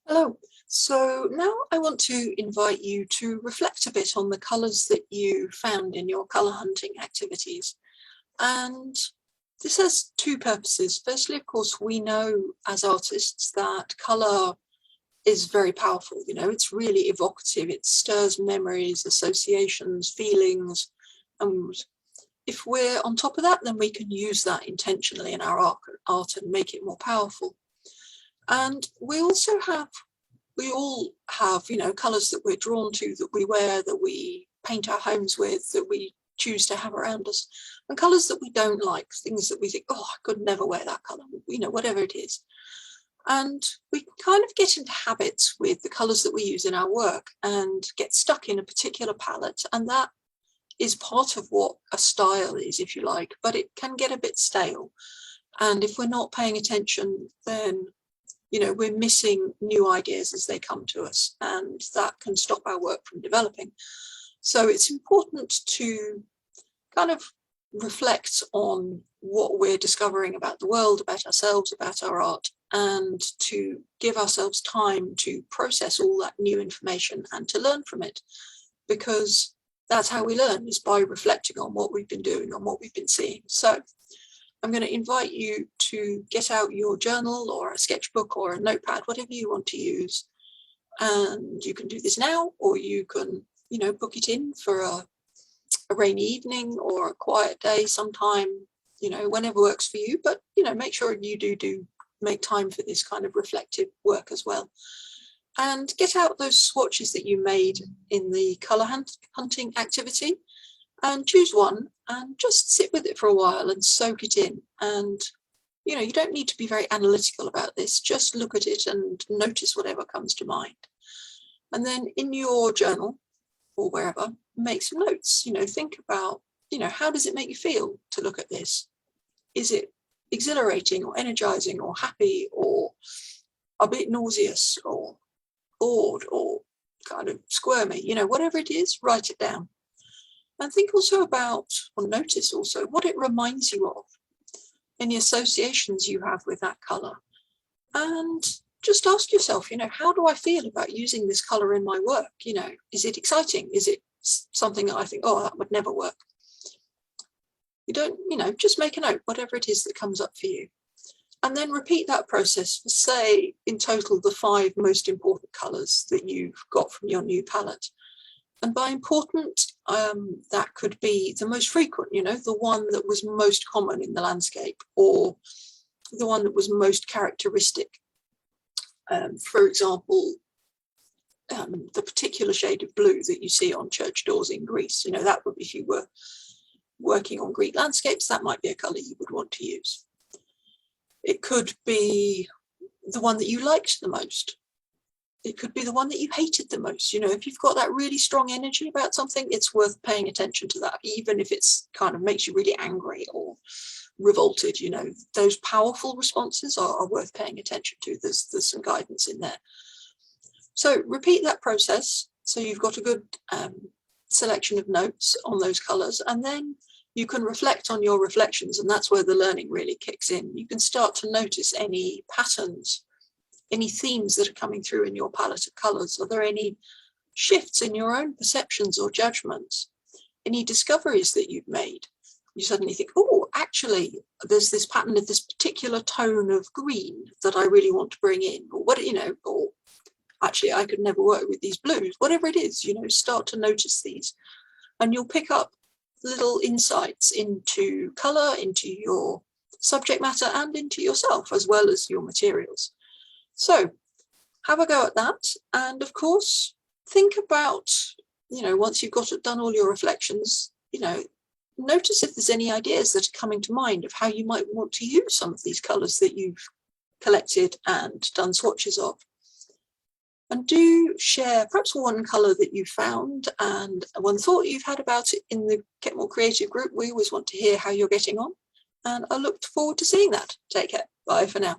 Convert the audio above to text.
Hello. So now I want to invite you to reflect a bit on the colours that you found in your colour hunting activities. And this has two purposes. Firstly, of course, we know as artists that colour is very powerful. It's really evocative. It stirs memories, associations, feelings. And if we're on top of that, then we can use that intentionally in our art and make it more powerful. And we all have, colours that we're drawn to, that we wear, that we paint our homes with, that we choose to have around us, and colours that we don't like, things that we think, oh, I could never wear that colour, whatever it is. And we kind of get into habits with the colours that we use in our work and get stuck in a particular palette. And that is part of what a style is, if you like, but it can get a bit stale. And if we're not paying attention, then we're missing new ideas as they come to us, and that can stop our work from developing. So it's important to kind of reflect on what we're discovering about the world, about ourselves, about our art, and to give ourselves time to process all that new information and to learn from it, because that's how we learn, is by reflecting on what we've been doing, on what we've been seeing. So I'm going to invite you to get out your journal or a sketchbook or a notepad, whatever you want to use. And you can do this now, or you can, book it in for a rainy evening or a quiet day sometime, whenever works for you. But, make sure you do make time for this kind of reflective work as well. And get out those swatches that you made in the colour hunting activity, and choose one and just sit with it for a while and soak it in. And, you don't need to be very analytical about this. Just look at it and notice whatever comes to mind. And then in your journal or wherever, make some notes. Think about, how does it make you feel to look at this? Is it exhilarating or energizing or happy or a bit nauseous or bored or kind of squirmy? Whatever it is, write it down. And think also about, or notice also, what it reminds you of, any associations you have with that colour. And just ask yourself, how do I feel about using this colour in my work? Is it exciting? Is it something that I think, oh, that would never work? You don't, just make a note, whatever it is that comes up for you. And then repeat that process for, say, in total, the 5 most important colours that you've got from your new palette. And by important, that could be the most frequent, the one that was most common in the landscape, or the one that was most characteristic. For example, the particular shade of blue that you see on church doors in Greece, that would be, if you were working on Greek landscapes, that might be a colour you would want to use. It could be the one that you liked the most. It could be the one that you hated the most. If you've got that really strong energy about something, it's worth paying attention to that, even if it's kind of makes you really angry or revolted. Those powerful responses are worth paying attention to. There's some guidance in there. So repeat that process. So you've got a good selection of notes on those colours, and then you can reflect on your reflections, and that's where the learning really kicks in. You can start to notice any patterns, any themes that are coming through in your palette of colours. Are there any shifts in your own perceptions or judgments? Any discoveries that you've made? You suddenly think, oh, actually, there's this pattern of this particular tone of green that I really want to bring in, or or actually I could never work with these blues. Whatever it is, start to notice these, and you'll pick up little insights into colour, into your subject matter, and into yourself, as well as your materials. So have a go at that. And of course, think about, once you've done all your reflections, notice if there's any ideas that are coming to mind of how you might want to use some of these colours that you've collected and done swatches of. And do share perhaps one colour that you found and one thought you've had about it in the Get More Creative group. We always want to hear how you're getting on. And I look forward to seeing that. Take care. Bye for now.